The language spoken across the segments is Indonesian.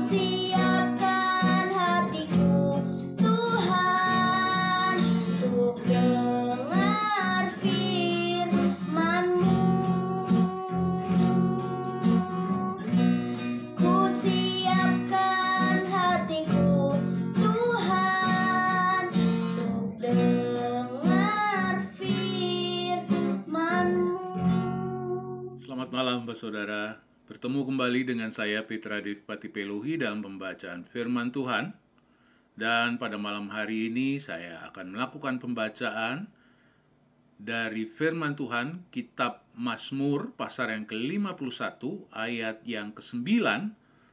siapkan hatiku, Tuhan, untuk dengar firman-Mu. Ku siapkan hatiku, Tuhan, untuk dengar firman-Mu. Selamat malam, saudara. Bertemu kembali dengan saya, Petra Devpati Peluhi, dalam pembacaan firman Tuhan. Dan pada malam hari ini saya akan melakukan pembacaan dari firman Tuhan, Kitab Mazmur, pasal yang ke-51, ayat yang ke-9,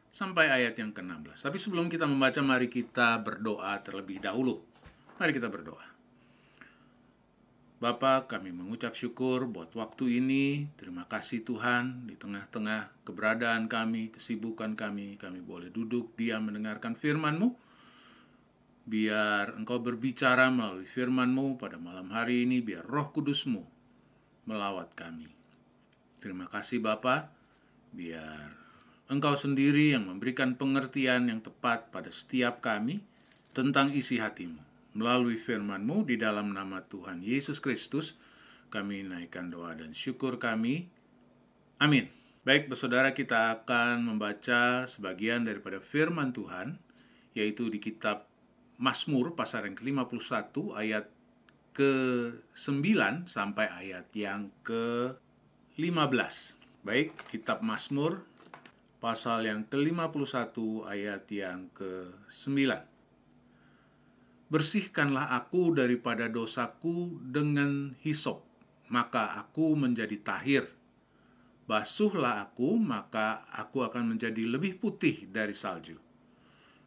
sampai ayat yang ke-16. Tapi sebelum kita membaca, mari kita berdoa terlebih dahulu. Mari kita berdoa. Bapa, kami mengucap syukur buat waktu ini. Terima kasih Tuhan, di tengah-tengah keberadaan kami, kesibukan kami boleh duduk, diam, mendengarkan firman-Mu. Biar Engkau berbicara melalui firman-Mu pada malam hari ini, biar Roh Kudus-Mu melawat kami. Terima kasih Bapa, biar Engkau sendiri yang memberikan pengertian yang tepat pada setiap kami tentang isi hati-Mu. Melalui firman-Mu, di dalam nama Tuhan Yesus Kristus, kami naikkan doa dan syukur kami. Amin. Baik, saudara, kita akan membaca sebagian daripada firman Tuhan, yaitu di kitab Mazmur, pasal yang ke-51, ayat ke-9 sampai ayat yang ke-15. Baik, kitab Mazmur, pasal yang ke-51, ayat yang ke-9. Bersihkanlah aku daripada dosaku dengan hisop, maka aku menjadi tahir. Basuhlah aku, maka aku akan menjadi lebih putih dari salju.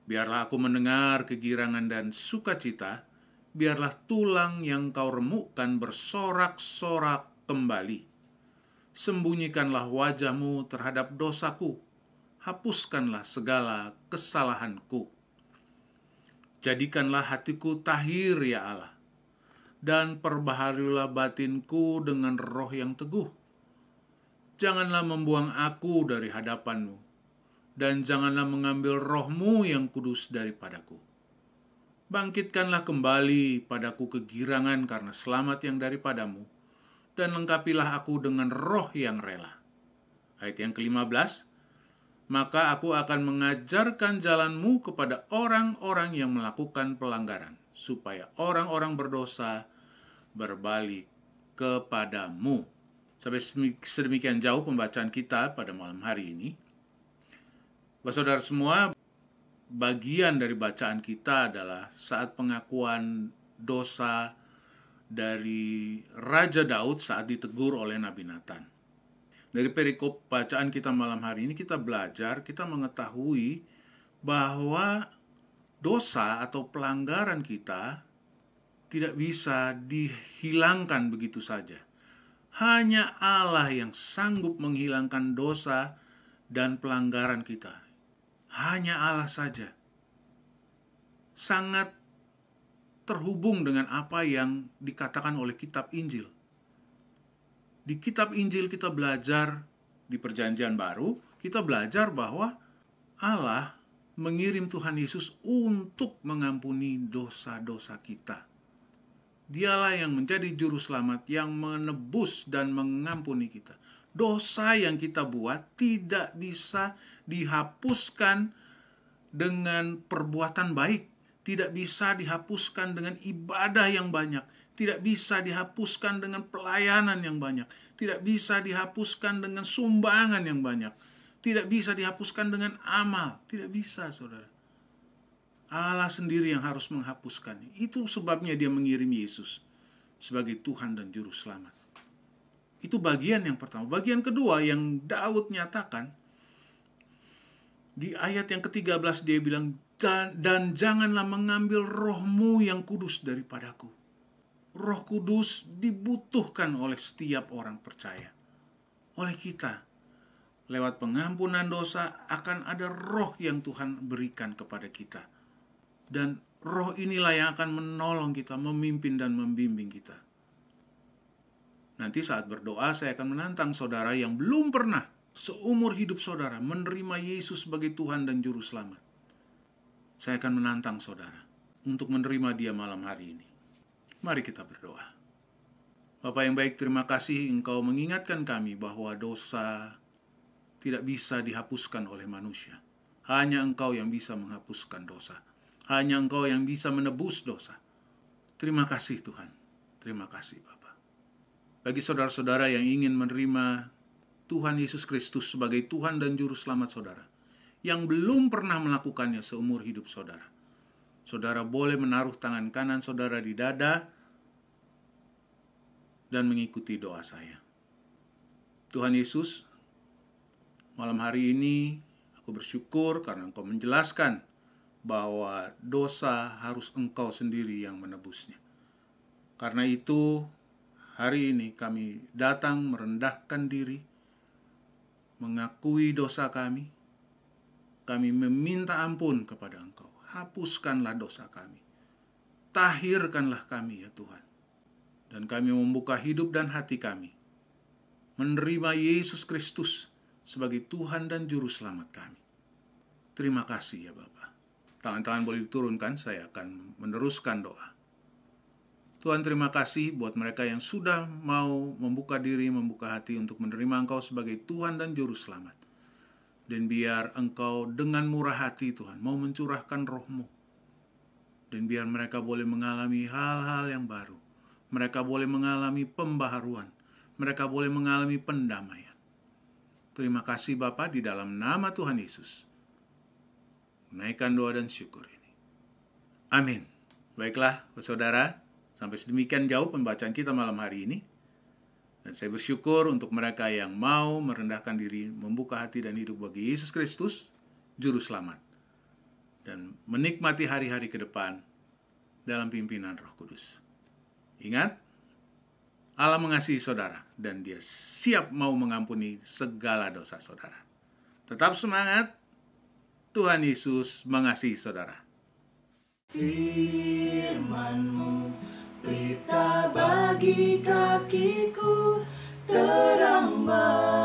Biarlah aku mendengar kegirangan dan sukacita, biarlah tulang yang kau remukkan bersorak-sorak kembali. Sembunyikanlah wajah-Mu terhadap dosaku, hapuskanlah segala kesalahanku. Jadikanlah hatiku tahir, ya Allah, dan perbaharilah batinku dengan roh yang teguh. Janganlah membuang aku dari hadapan-Mu, dan janganlah mengambil roh-Mu yang kudus daripadaku. Bangkitkanlah kembali padaku kegirangan karena selamat yang daripada-Mu, dan lengkapilah aku dengan roh yang rela. Ayat yang ke-15, maka aku akan mengajarkan jalan-Mu kepada orang-orang yang melakukan pelanggaran, supaya orang-orang berdosa berbalik kepada-Mu. Sampai sedemikian jauh pembacaan kita pada malam hari ini. Saudara semua, bagian dari bacaan kita adalah saat pengakuan dosa dari Raja Daud saat ditegur oleh Nabi Nathan. Dari perikop bacaan kita malam hari ini kita belajar, kita mengetahui bahwa dosa atau pelanggaran kita tidak bisa dihilangkan begitu saja. Hanya Allah yang sanggup menghilangkan dosa dan pelanggaran kita. Hanya Allah saja. Sangat terhubung dengan apa yang dikatakan oleh kitab Injil. Di kitab Injil kita belajar, di Perjanjian Baru, kita belajar bahwa Allah mengirim Tuhan Yesus untuk mengampuni dosa-dosa kita. Dialah yang menjadi juru selamat, yang menebus dan mengampuni kita. Dosa yang kita buat tidak bisa dihapuskan dengan perbuatan baik, tidak bisa dihapuskan dengan ibadah yang banyak, tidak bisa dihapuskan dengan pelayanan yang banyak, tidak bisa dihapuskan dengan sumbangan yang banyak, tidak bisa dihapuskan dengan amal, tidak bisa, saudara. Allah sendiri yang harus menghapuskannya. Itu sebabnya Dia mengirim Yesus sebagai Tuhan dan Juru Selamat. Itu bagian yang pertama. Bagian kedua yang Daud nyatakan, di ayat yang ke-13 dia bilang, dan janganlah mengambil roh-Mu yang kudus daripadaku. Roh Kudus dibutuhkan oleh setiap orang percaya. Oleh kita. Lewat pengampunan dosa akan ada roh yang Tuhan berikan kepada kita. Dan roh inilah yang akan menolong kita, memimpin dan membimbing kita. Nanti saat berdoa saya akan menantang saudara yang belum pernah seumur hidup saudara menerima Yesus sebagai Tuhan dan Juru Selamat, saya akan menantang saudara untuk menerima Dia malam hari ini. Mari kita berdoa. Bapa yang baik, terima kasih Engkau mengingatkan kami bahwa dosa tidak bisa dihapuskan oleh manusia. Hanya Engkau yang bisa menghapuskan dosa. Hanya Engkau yang bisa menebus dosa. Terima kasih Tuhan. Terima kasih Bapa. Bagi saudara-saudara yang ingin menerima Tuhan Yesus Kristus sebagai Tuhan dan Juru Selamat saudara, yang belum pernah melakukannya seumur hidup saudara, saudara boleh menaruh tangan kanan saudara di dada dan mengikuti doa saya. Tuhan Yesus, malam hari ini aku bersyukur karena Engkau menjelaskan bahwa dosa harus Engkau sendiri yang menebusnya. Karena itu, hari ini kami datang merendahkan diri, mengakui dosa kami. Kami meminta ampun kepada Engkau. Hapuskanlah dosa kami. Tahirkanlah kami ya Tuhan. Dan kami membuka hidup dan hati kami, menerima Yesus Kristus sebagai Tuhan dan Juru Selamat kami. Terima kasih ya Bapa. Tangan-tangan boleh diturunkan, saya akan meneruskan doa. Tuhan, terima kasih buat mereka yang sudah mau membuka diri, membuka hati untuk menerima Engkau sebagai Tuhan dan Juru Selamat. Dan biar Engkau dengan murah hati Tuhan mau mencurahkan roh-Mu. Dan biar mereka boleh mengalami hal-hal yang baru. Mereka boleh mengalami pembaharuan. Mereka boleh mengalami pendamaian. Terima kasih Bapa, di dalam nama Tuhan Yesus. Menaikkan doa dan syukur ini. Amin. Baiklah, saudara, sampai sedemikian jauh pembacaan kita malam hari ini. Dan saya bersyukur untuk mereka yang mau merendahkan diri, membuka hati dan hidup bagi Yesus Kristus, Juru Selamat. Dan menikmati hari-hari ke depan dalam pimpinan Roh Kudus. Ingat, Allah mengasihi saudara dan Dia siap mau mengampuni segala dosa saudara. Tetap semangat, Tuhan Yesus mengasihi saudara. Firman-Mu pelita bagi kakiku, terang bagi